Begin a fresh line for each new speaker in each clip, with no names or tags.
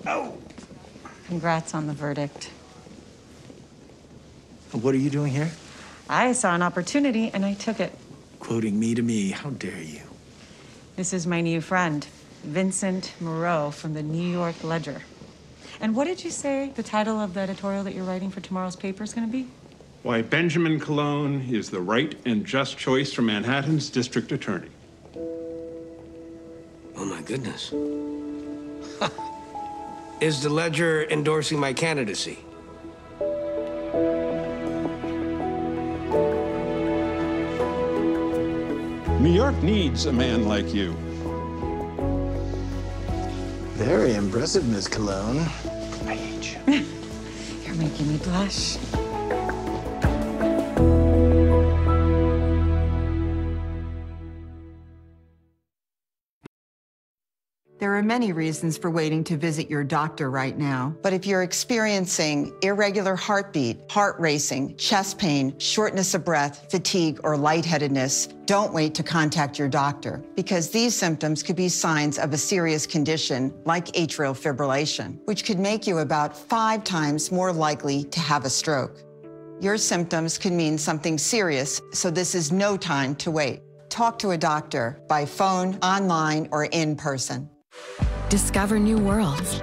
Oh!
Congrats on the verdict.
What are you doing here?
I saw an opportunity and I took it.
Quoting me to me, how dare you?
This is my new friend, Vincent Moreau from the New York Ledger. And what did you say the title of the editorial that you're writing for tomorrow's paper is going to be?
Why Benjamin Cologne is the right and just choice for Manhattan's district attorney.
Oh, my goodness. Is the Ledger endorsing my candidacy?
New York needs a man like you.
Very impressive, Miss Cologne. I hate you.
You're making me blush.
There are many reasons for waiting to visit your doctor right now. But if you're experiencing irregular heartbeat, heart racing, chest pain, shortness of breath, fatigue, or lightheadedness, don't wait to contact your doctor, because these symptoms could be signs of a serious condition like atrial fibrillation, which could make you about 5 times more likely to have a stroke. Your symptoms could mean something serious, so this is no time to wait. Talk to a doctor by phone, online, or in person.
Discover new worlds.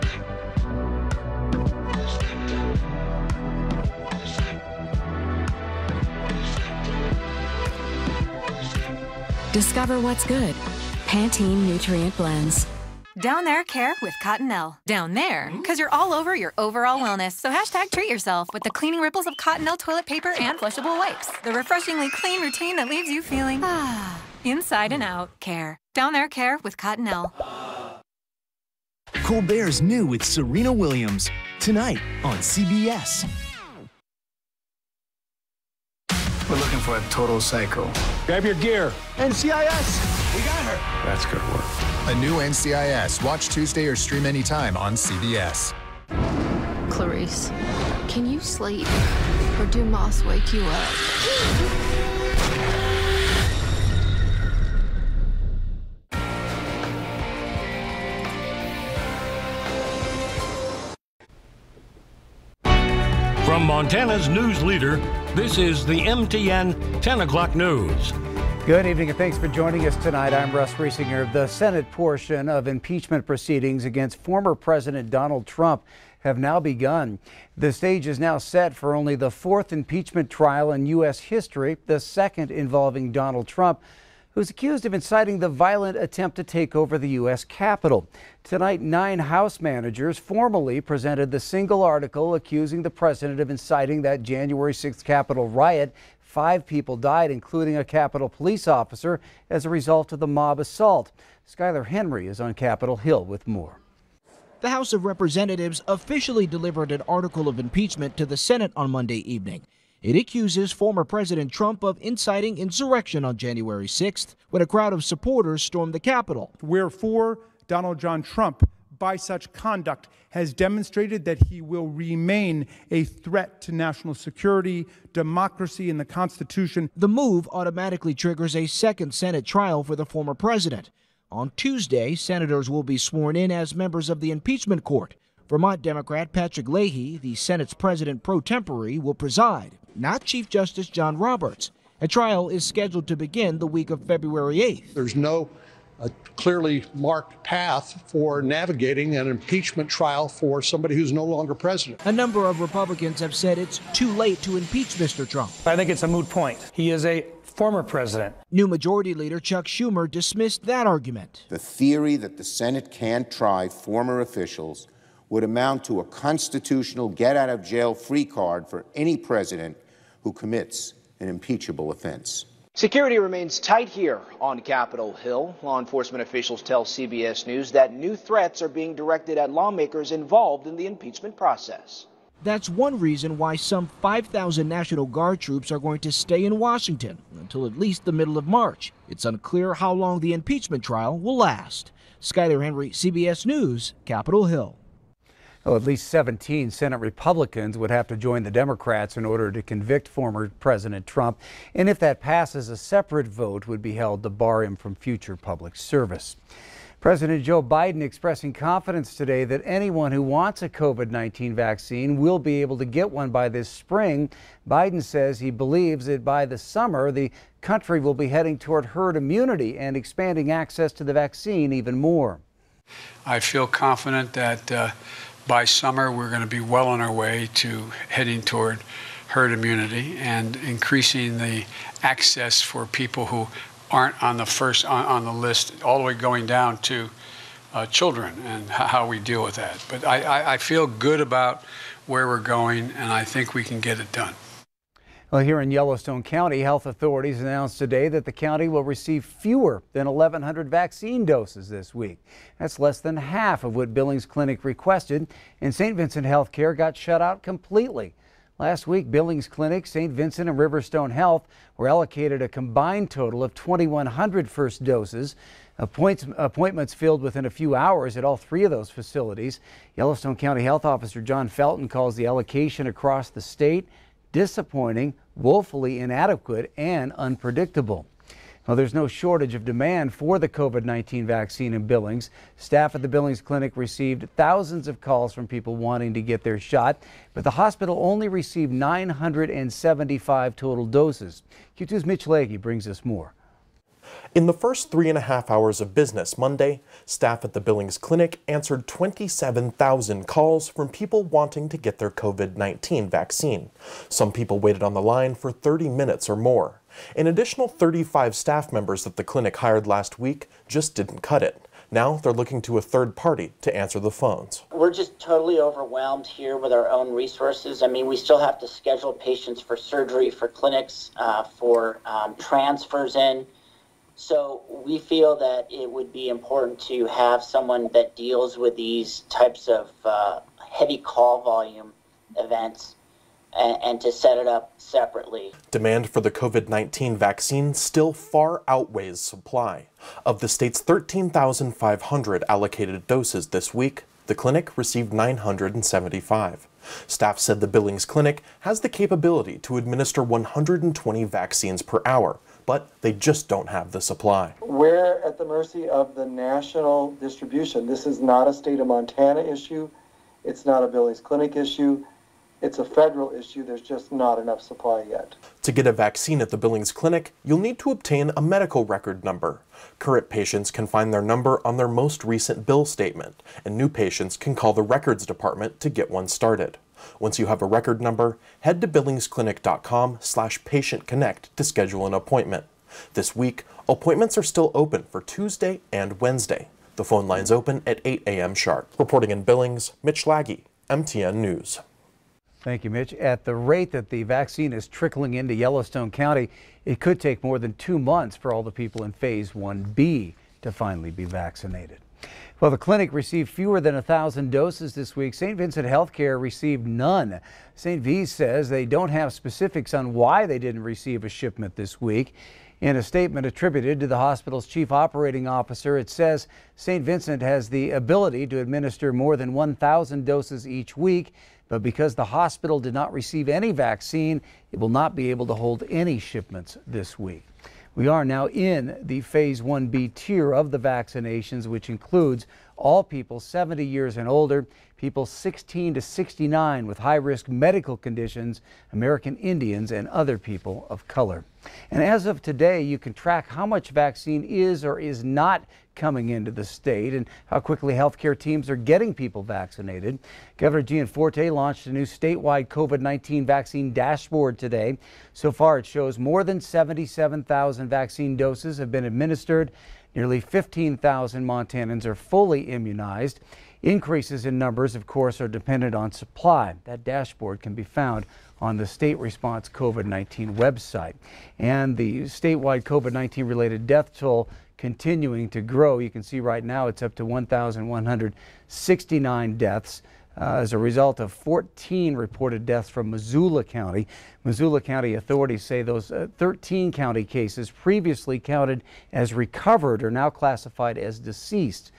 Discover what's good. Pantene Nutrient Blends.
Down there, care with Cottonelle. Down there, because you're all over your overall wellness. So hashtag treat yourself with the cleaning ripples of Cottonelle toilet paper and flushable wipes. The refreshingly clean routine that leaves you feeling inside and out care. Down there, care with Cottonelle.
Colbert's new with Serena Williams, tonight on CBS.
We're looking for a total psycho.
Grab your gear.
NCIS! We got her.
That's good work.
A new NCIS. Watch Tuesday or stream anytime on CBS.
Clarice, can you sleep? Or do moths wake you up?
From Montana's news leader, this is the MTN 10 o'clock news.
Good evening and thanks for joining us tonight. I'm Russ Riesinger. The Senate portion of impeachment proceedings against former President Donald Trump have now begun. The stage is now set for only the 4th impeachment trial in U.S. history, the 2nd involving Donald Trump, who's accused of inciting the violent attempt to take over the U.S. Capitol. Tonight, 9 House managers formally presented the single article accusing the president of inciting that January 6th Capitol riot. 5 people died, including a Capitol police officer, as a result of the mob assault. Skylar Henry is on Capitol Hill with more.
The House of Representatives officially delivered an article of impeachment to the Senate on Monday evening. It accuses former President Trump of inciting insurrection on January 6th when a crowd of supporters stormed the Capitol.
Wherefore, Donald John Trump, by such conduct, has demonstrated that he will remain a threat to national security, democracy, and the Constitution.
The move automatically triggers a second Senate trial for the former president. On Tuesday, senators will be sworn in as members of the impeachment court. Vermont Democrat Patrick Leahy, the Senate's president pro tempore, will preside, not Chief Justice John Roberts. A trial is scheduled to begin the week of February 8th.
There's no clearly marked path for navigating an impeachment trial for somebody who's no longer president.
A number of Republicans have said it's too late to impeach Mr. Trump.
I think it's a moot point. He is a former president.
New Majority Leader Chuck Schumer dismissed that argument.
The theory that the Senate can't try former officials would amount to a constitutional get-out-of-jail-free card for any president who commits an impeachable offense.
Security remains tight here on Capitol Hill. Law enforcement officials tell CBS News that new threats are being directed at lawmakers involved in the impeachment process.
That's one reason why some 5,000 National Guard troops are going to stay in Washington until at least the middle of March. It's unclear how long the impeachment trial will last. Skylar Henry, CBS News, Capitol Hill.
Well, at least 17 Senate Republicans would have to join the Democrats in order to convict former President Trump. And if that passes, a separate vote would be held to bar him from future public service. President Joe Biden expressing confidence today that anyone who wants a COVID-19 vaccine will be able to get one by this spring. Biden says he believes that by the summer, the country will be heading toward herd immunity and expanding access to the vaccine even more.
I feel confident that by summer, we're going to be well on our way to heading toward herd immunity and increasing the access for people who aren't on the list, all the way going down to children, and how we deal with that. But I feel good about where we're going, and I think we can get it done.
Well, here in Yellowstone County, health authorities announced today that the county will receive fewer than 1,100 vaccine doses this week. That's less than half of what Billings Clinic requested, and St. Vincent Healthcare got shut out completely. Last week, Billings Clinic, St. Vincent, and Riverstone Health were allocated a combined total of 2,100 first doses. Appointments filled within a few hours at all three of those facilities. Yellowstone County Health Officer John Felton calls the allocation across the state disappointing, woefully inadequate, and unpredictable. Well, there's no shortage of demand for the COVID-19 vaccine in Billings. Staff at the Billings Clinic received thousands of calls from people wanting to get their shot, but the hospital only received 975 total doses. Q2's Mitch Leahy brings us more.
In the first 3.5 hours of business Monday, staff at the Billings Clinic answered 27,000 calls from people wanting to get their COVID-19 vaccine. Some people waited on the line for 30 minutes or more. An additional 35 staff members that the clinic hired last week just didn't cut it. Now they're looking to a third party to answer the phones.
We're just totally overwhelmed here with our own resources. I mean, we still have to schedule patients for surgery, for clinics, for transfers in. So we feel that it would be important to have someone that deals with these types of heavy call volume events and to set it up separately.
Demand for the COVID-19 vaccine still far outweighs supply. Of the state's 13,500 allocated doses this week, the clinic received 975. Staff said the Billings Clinic has the capability to administer 120 vaccines per hour, but they just don't have the supply.
We're at the mercy of the national distribution. This is not a state of Montana issue. It's not a Billings Clinic issue. It's a federal issue. There's just not enough supply yet.
To get a vaccine at the Billings Clinic, you'll need to obtain a medical record number. Current patients can find their number on their most recent bill statement, and new patients can call the records department to get one started. Once you have a record number, head to billingsclinic.com/patientconnect to schedule an appointment. This week, appointments are still open for Tuesday and Wednesday. The phone line's open at 8 a.m. sharp. Reporting in Billings, Mitch Leahy, MTN News.
Thank you, Mitch. At the rate that the vaccine is trickling into Yellowstone County, it could take more than 2 months for all the people in Phase 1B to finally be vaccinated. Well, the clinic received fewer than 1,000 doses this week. St. Vincent Healthcare received none. St. V says they don't have specifics on why they didn't receive a shipment this week. In a statement attributed to the hospital's chief operating officer, it says St. Vincent has the ability to administer more than 1,000 doses each week, but because the hospital did not receive any vaccine, it will not be able to hold any shipments this week. We are now in the Phase 1B tier of the vaccinations, which includes all people 70 years and older, people 16 to 69 with high-risk medical conditions, American Indians, and other people of color. And as of today, you can track how much vaccine is or is not coming into the state and how quickly healthcare teams are getting people vaccinated. Governor Gianforte launched a new statewide COVID-19 vaccine dashboard today. So far, it shows more than 77,000 vaccine doses have been administered. Nearly 15,000 Montanans are fully immunized. Increases in numbers, of course, are dependent on supply. That dashboard can be found on the State Response COVID-19 website. And the statewide COVID-19 related death toll continuing to grow. You can see right now it's up to 1,169 deaths as a result of 14 reported deaths from Missoula County. Missoula County authorities say those 13 county cases previously counted as recovered are now classified as deceased.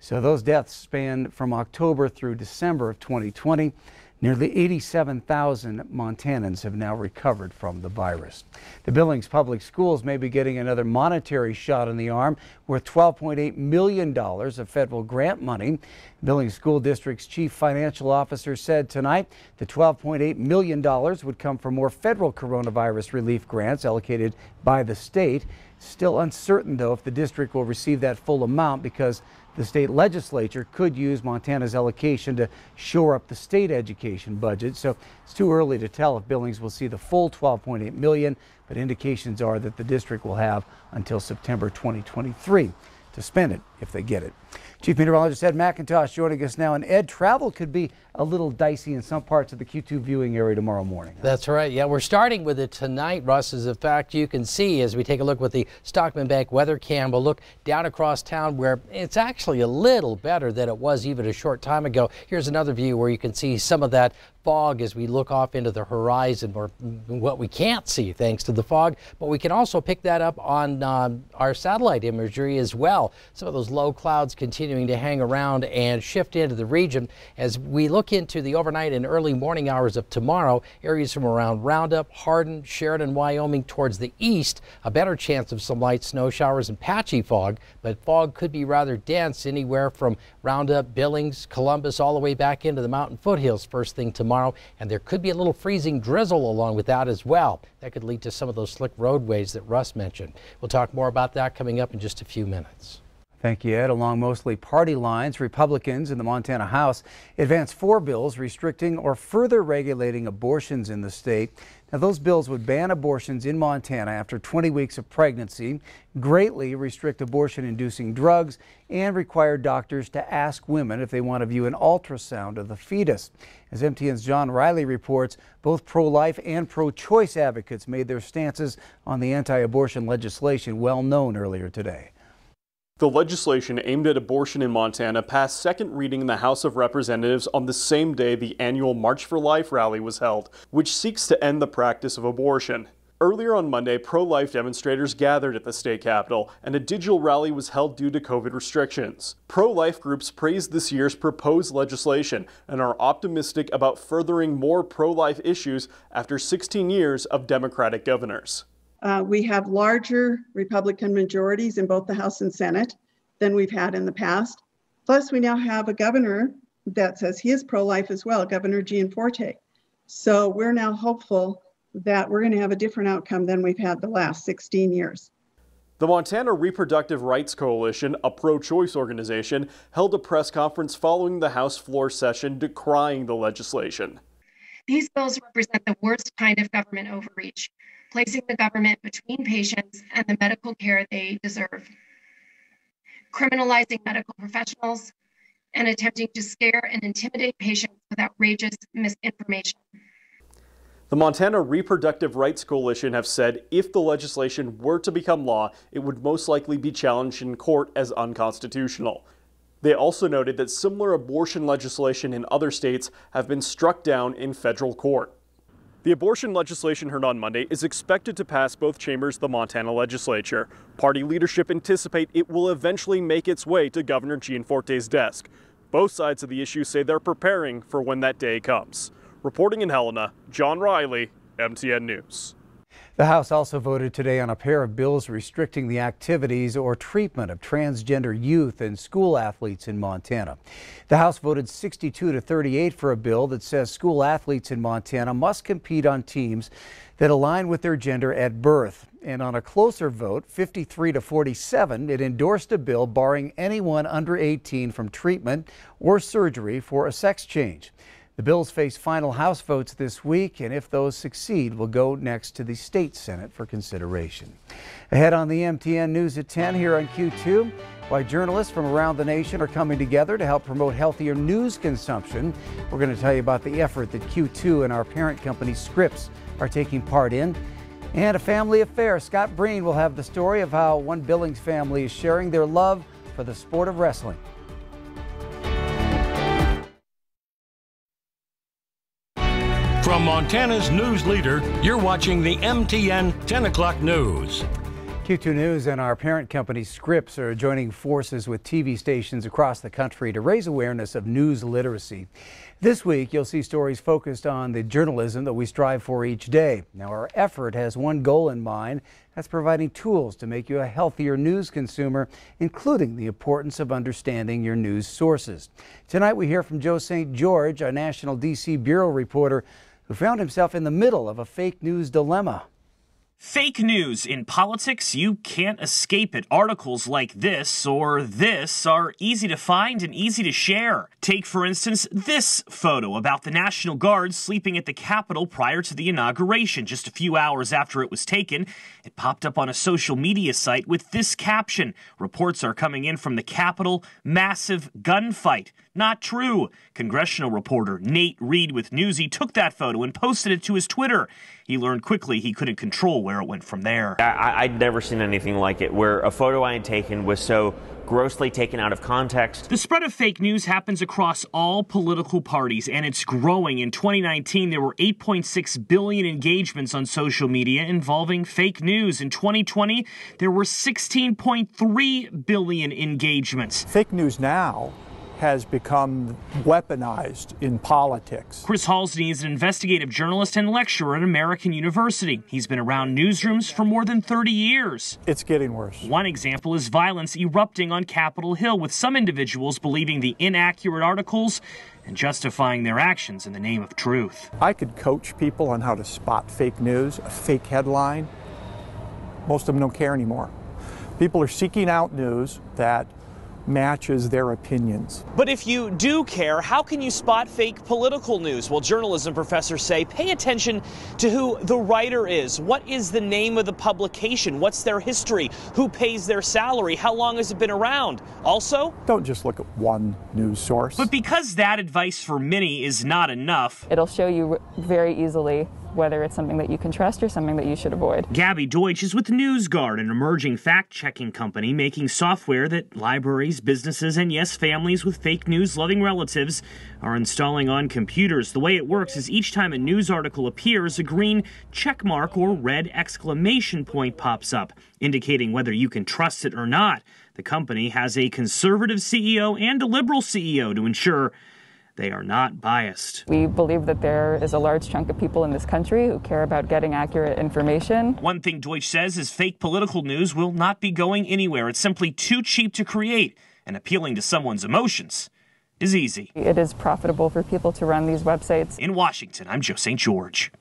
So those deaths spanned from October through December of 2020. Nearly 87,000 Montanans have now recovered from the virus. The Billings Public Schools may be getting another monetary shot in the arm worth $12.8 million of federal grant money. Billings School District's chief financial officer said tonight the $12.8 million would come from more federal coronavirus relief grants allocated by the state. Still uncertain, though, if the district will receive that full amount because the state legislature could use Montana's allocation to shore up the state education budget. So it's too early to tell if Billings will see the full $12.8 million, but indications are that the district will have until September 2023 to spend it if they get it. Chief Meteorologist Ed McIntosh joining us now. And Ed, travel could be a little dicey in some parts of the Q2 viewing area tomorrow morning.
That's right. Yeah, we're starting with it tonight, Russ. As a fact, you can see as we take a look with the Stockman Bank weather cam, we'll look down across town where it's actually a little better than it was even a short time ago. Here's another view where you can see some of that fog as we look off into the horizon, or what we can't see thanks to the fog, but we can also pick that up on our satellite imagery as well. Some of those low clouds continuing to hang around and shift into the region as we look into the overnight and early morning hours of tomorrow. Areas from around Roundup, Hardin, Sheridan, Wyoming towards the east, a better chance of some light snow showers and patchy fog, but fog could be rather dense anywhere from Roundup, Billings, Columbus, all the way back into the mountain foothills first thing tomorrow. And there could be a little freezing drizzle along with that as well. That could lead to some of those slick roadways that Russ mentioned. We'll talk more about that coming up in just a few minutes.
Thank you, Ed. Along mostly party lines, Republicans in the Montana House advanced 4 bills restricting or further regulating abortions in the state. Now, those bills would ban abortions in Montana after 20 weeks of pregnancy, greatly restrict abortion-inducing drugs, and require doctors to ask women if they want to view an ultrasound of the fetus. As MTN's John Riley reports, both pro-life and pro-choice advocates made their stances on the anti-abortion legislation well known earlier today.
The legislation aimed at abortion in Montana passed second reading in the House of Representatives on the same day the annual March for Life rally was held, which seeks to end the practice of abortion. Earlier on Monday, pro-life demonstrators gathered at the state capitol, and a digital rally was held due to COVID restrictions. Pro-life groups praised this year's proposed legislation and are optimistic about furthering more pro-life issues after 16 years of Democratic governors.
We have larger Republican majorities in both the House and Senate than we've had in the past. Plus, we now have a governor that says he is pro-life as well, Governor Gianforte. So we're now hopeful that we're going to have a different outcome than we've had the last 16 years.
The Montana Reproductive Rights Coalition, a pro-choice organization, held a press conference following the House floor session decrying the legislation.
These bills represent the worst kind of government overreach, placing the government between patients and the medical care they deserve, criminalizing medical professionals, and attempting to scare and intimidate patients with outrageous misinformation.
The Montana Reproductive Rights Coalition have said if the legislation were to become law, it would most likely be challenged in court as unconstitutional. They also noted that similar abortion legislation in other states have been struck down in federal court. The abortion legislation heard on Monday is expected to pass both chambers of the Montana legislature. Party leadership anticipate it will eventually make its way to Governor Gianforte's desk. Both sides of the issue say they're preparing for when that day comes. Reporting in Helena, John Riley, MTN News.
The House also voted today on a pair of bills restricting the activities or treatment of transgender youth and school athletes in Montana. The House voted 62-38 for a bill that says school athletes in Montana must compete on teams that align with their gender at birth. And on a closer vote, 53-47, it endorsed a bill barring anyone under 18 from treatment or surgery for a sex change. The bills face final House votes this week, and if those succeed, will go next to the state Senate for consideration. Ahead on the MTN News at 10 here on Q2, why journalists from around the nation are coming together to help promote healthier news consumption. We're going to tell you about the effort that Q2 and our parent company Scripps are taking part in. And a family affair. Scott Breen will have the story of how one Billings family is sharing their love for the sport of wrestling.
From Montana's news leader, you're watching the MTN 10 o'clock news.
Q2 News and our parent company Scripps are joining forces with TV stations across the country to raise awareness of news literacy. This week, you'll see stories focused on the journalism that we strive for each day. Now, our effort has one goal in mind. That's providing tools to make you a healthier news consumer, including the importance of understanding your news sources. Tonight, we hear from Joe St. George, a national D.C. Bureau reporter who found himself in the middle of a fake news dilemma.
Fake news in politics, you can't escape it. Articles like this or this are easy to find and easy to share. Take, for instance, this photo about the National Guard sleeping at the Capitol prior to the inauguration. Just a few hours after it was taken, it popped up on a social media site with this caption: "Reports are coming in from the Capitol, massive gunfight." Not true. Congressional reporter Nate Reed with Newsy took that photo and posted it to his Twitter. He learned quickly he couldn't control where it went from there.
I'd never seen anything like it, where a photo I had taken was so grossly taken out of context.
The spread of fake news happens across all political parties, and it's growing. In 2019, there were 8.6 billion engagements on social media involving fake news. In 2020, there were 16.3 billion engagements.
Fake news now has become weaponized in politics.
Chris Halsney is an investigative journalist and lecturer at American University. He's been around newsrooms for more than 30 years.
It's getting worse.
One example is violence erupting on Capitol Hill, with some individuals believing the inaccurate articles and justifying their actions in the name of truth.
I could coach people on how to spot fake news, a fake headline. Most of them don't care anymore. People are seeking out news that matches their opinions.
But if you do care, how can you spot fake political news? Well, journalism professors say pay attention to who the writer is. What is the name of the publication? What's their history? Who pays their salary? How long has it been around? Also,
don't just look at one news source.
But because that advice for many is not enough,
it'll show you very easily whether it's something that you can trust or something that you should avoid.
Gabby Deutsch is with NewsGuard, an emerging fact-checking company making software that libraries, businesses, and yes, families with fake news-loving relatives are installing on computers. The way it works is each time a news article appears, a green check mark or red exclamation point pops up, indicating whether you can trust it or not. The company has a conservative CEO and a liberal CEO to ensure they are not biased.
We believe that there is a large chunk of people in this country who care about getting accurate information.
One thing Deutsch says is fake political news will not be going anywhere. It's simply too cheap to create, and appealing to someone's emotions is easy.
It is profitable for people to run these websites.
In Washington, I'm Joe St. George.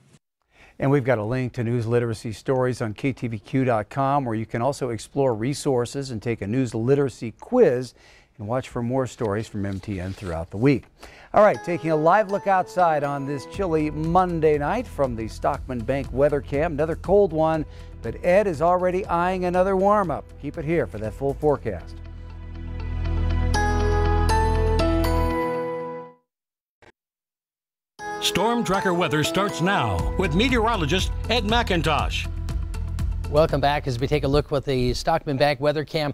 And we've got a link to news literacy stories on KTVQ.com, where you can also explore resources and take a news literacy quiz and watch for more stories from MTN throughout the week. All right, taking a live look outside on this chilly Monday night from the Stockman Bank weather cam. Another cold one, but Ed is already eyeing another warm-up. Keep it here for that full forecast.
Storm Tracker weather starts now with meteorologist Ed McIntosh.
Welcome back as we take a look with the Stockman Bank weather cam.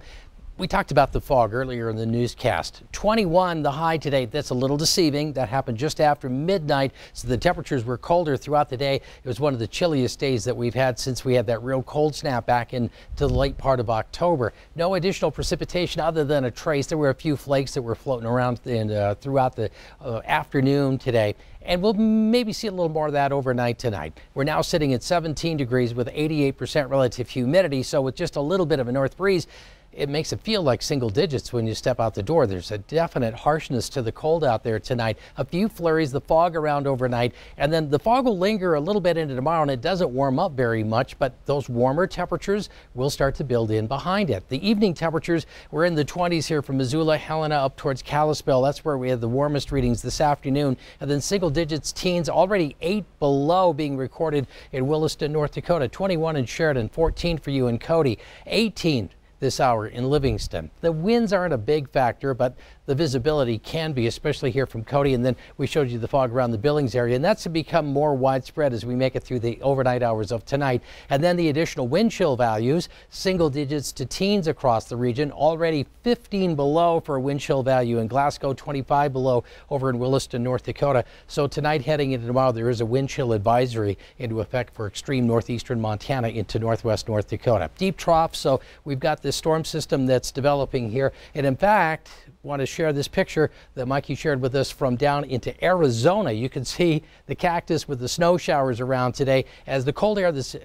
We talked about the fog earlier in the newscast. 21 the high today. That's a little deceiving. That happened just after midnight, so the temperatures were colder throughout the day. It was one of the chilliest days that we've had since we had that real cold snap back into the late part of October. No additional precipitation other than a trace. There were a few flakes that were floating around throughout the afternoon today. And we'll maybe see a little more of that overnight tonight. We're now sitting at 17 degrees with 88% relative humidity. So with just a little bit of a north breeze, it makes it feel like single digits when you step out the door. There's a definite harshness to the cold out there tonight. A few flurries, the fog around overnight, and then the fog will linger a little bit into tomorrow, and it doesn't warm up very much, but those warmer temperatures will start to build in behind it. The evening temperatures, we're in the 20s here from Missoula, Helena, up towards Kalispell. That's where we had the warmest readings this afternoon, and then single digits teens, already 8 below being recorded in Williston, North Dakota, 21 in Sheridan, 14 for you in Cody, 18 this hour in Livingston. The winds aren't a big factor, but the visibility can be, especially here from Cody. And then we showed you the fog around the Billings area, and that's to become more widespread as we make it through the overnight hours of tonight. And then the additional wind chill values, single digits to teens across the region, already 15 below for a wind chill value in Glasgow, 25 below over in Williston, North Dakota. So tonight heading into tomorrow, there is a wind chill advisory into effect for extreme northeastern Montana into northwest North Dakota. Deep trough, so we've got this storm system that's developing here. And in fact, want to share this picture that Mikey shared with us from down into Arizona. You can see the cactus with the snow showers around today as the cold air that's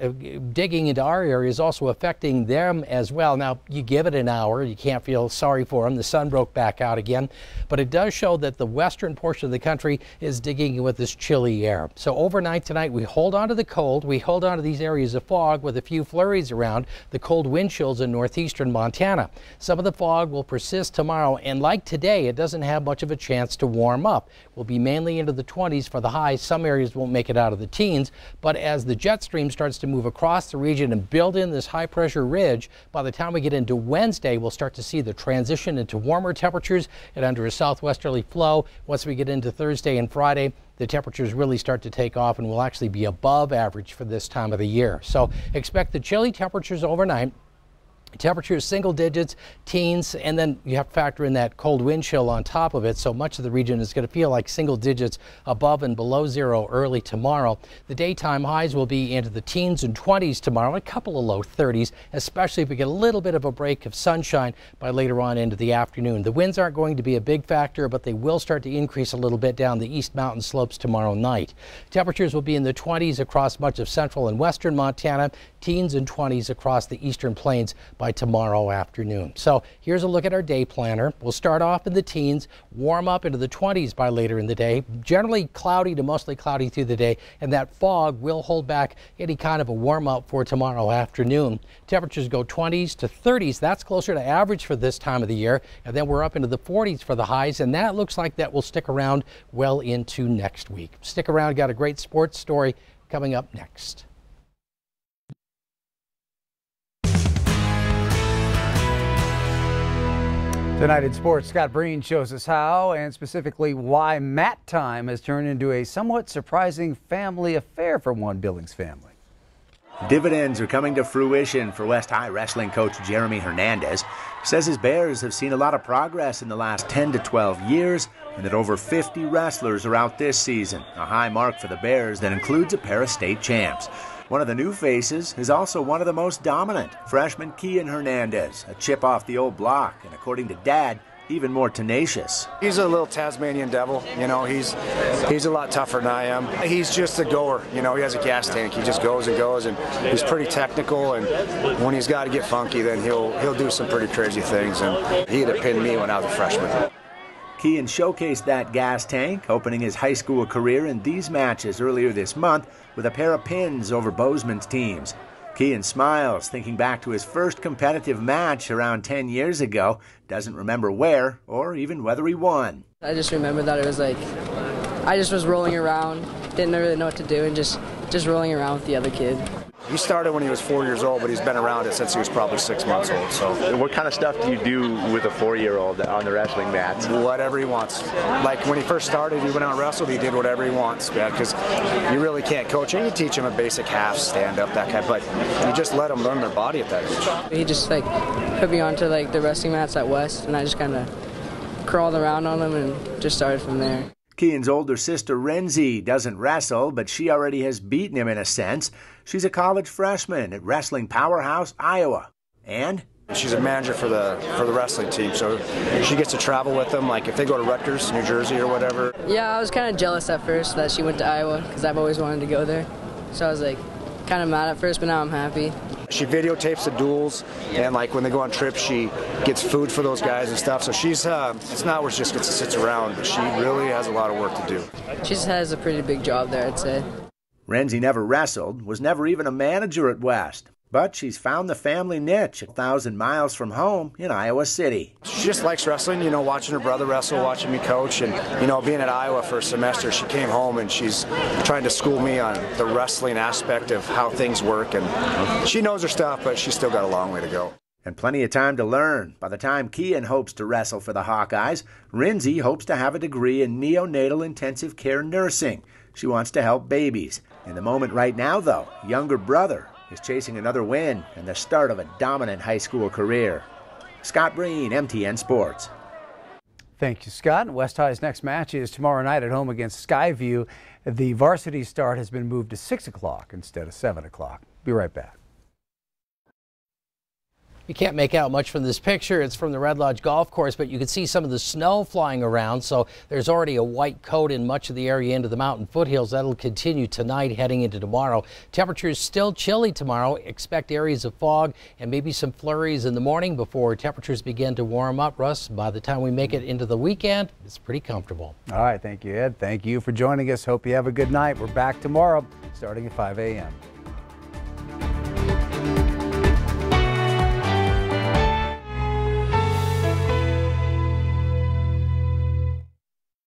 digging into our area is also affecting them as well. Now, you give it an hour, you can't feel sorry for them. The sun broke back out again, but it does show that the western portion of the country is digging with this chilly air. So overnight tonight, we hold on to the cold. We hold on to these areas of fog with a few flurries around the cold wind chills in northeastern Montana. Some of the fog will persist tomorrow, and like today, it doesn't have much of a chance to warm up. We'll be mainly into the 20s for the highs. Some areas won't make it out of the teens, but as the jet stream starts to move across the region and build in this high pressure ridge, by the time we get into Wednesday, we'll start to see the transition into warmer temperatures and under a southwesterly flow. Once we get into Thursday and Friday, the temperatures really start to take off and will actually be above average for this time of the year. So expect the chilly temperatures overnight. Temperatures single digits, teens, and then you have to factor in that cold wind chill on top of it. So much of the region is going to feel like single digits above and below zero early tomorrow. The daytime highs will be into the teens and 20s tomorrow, a couple of low 30s, especially if we get a little bit of a break of sunshine by later on into the afternoon. The winds aren't going to be a big factor, but they will start to increase a little bit down the east mountain slopes tomorrow night. Temperatures will be in the 20s across much of central and western Montana, teens and 20s across the eastern plains by tomorrow afternoon. So here's a look at our day planner. We'll start off in the teens, warm up into the 20s by later in the day, generally cloudy to mostly cloudy through the day, and that fog will hold back any kind of a warm up for tomorrow afternoon. Temperatures go 20s to 30s. That's closer to average for this time of the year, and then we're up into the 40s for the highs, and that looks like that will stick around well into next week. Stick around, got a great sports story coming up next.
Tonight in sports, Scott Breen shows us how and specifically why mat time has turned into a somewhat surprising family affair for one Billings family.
Dividends are coming to fruition for West High wrestling coach Jeremy Hernandez. He says his Bears have seen a lot of progress in the last 10 to 12 years and that over 50 wrestlers are out this season, a high mark for the Bears that includes a pair of state champs. One of the new faces is also one of the most dominant, freshman Kian Hernandez, a chip off the old block, and according to Dad, even more tenacious.
He's a little Tasmanian devil, you know, he's a lot tougher than I am. He's just a goer, you know, he has a gas tank, he just goes and goes, and he's pretty technical, and when he's got to get funky, then he'll do some pretty crazy things, and he'd have pinned me when I was a freshman.
Kian showcased that gas tank, opening his high school career in these matches earlier this month with a pair of pins over Bozeman's teams. Kian smiles, thinking back to his first competitive match around 10 years ago, doesn't remember where or even whether he won.
I just remember that it was like, I just was rolling around, didn't really know what to do, and just rolling around with the other kid.
He started when he was 4 years old, but he's been around it since he was probably 6 months old. So,
what kind of stuff do you do with a 4-year-old on the wrestling mats?
Whatever he wants. Like when he first started, he went out and wrestled. He did whatever he wants, because you really can't coach him. You teach him a basic half, stand up, that kind. But you just let them learn their body at that age.
He just like put me onto like the wrestling mats at West, and I just kind of crawled around on them and just started from there.
Kian's older sister, Renzi, doesn't wrestle, but she already has beaten him in a sense. She's a college freshman at Wrestling Powerhouse, Iowa. And
she's a manager for the wrestling team, so she gets to travel with them, like if they go to Rutgers, New Jersey or whatever.
Yeah, I was kind of jealous at first that she went to Iowa, because I've always wanted to go there. So I was like kind of mad at first, but now I'm happy.
She videotapes the duels, and like when they go on trips, she gets food for those guys and stuff. So she's, it's not where she just gets to sit around, but she really has a lot of work to do.
She just has a pretty big job there, I'd say.
Renzi never wrestled, was never even a manager at West. But she's found the family niche 1,000 miles from home in Iowa City.
She just likes wrestling, you know, watching her brother wrestle, watching me coach, and, you know, being at Iowa for a semester, she came home and she's trying to school me on the wrestling aspect of how things work. And she knows her stuff, but she's still got a long way to go.
And plenty of time to learn. By the time Kian hopes to wrestle for the Hawkeyes, Rinzi hopes to have a degree in neonatal intensive care nursing. She wants to help babies. In the moment right now, though, younger brother is chasing another win and the start of a dominant high school career. Scott Breen, MTN Sports.
Thank you, Scott. West High's next match is tomorrow night at home against Skyview. The varsity start has been moved to 6 o'clock instead of 7 o'clock. Be right back.
You can't make out much from this picture. It's from the Red Lodge Golf Course, but you can see some of the snow flying around. So there's already a white coat in much of the area into the mountain foothills. That'll continue tonight heading into tomorrow. Temperatures still chilly tomorrow. Expect areas of fog and maybe some flurries in the morning before temperatures begin to warm up. Russ, by the time we make it into the weekend, it's pretty comfortable.
All right. Thank you, Ed. Thank you for joining us. Hope you have a good night. We're back tomorrow starting at 5 a.m.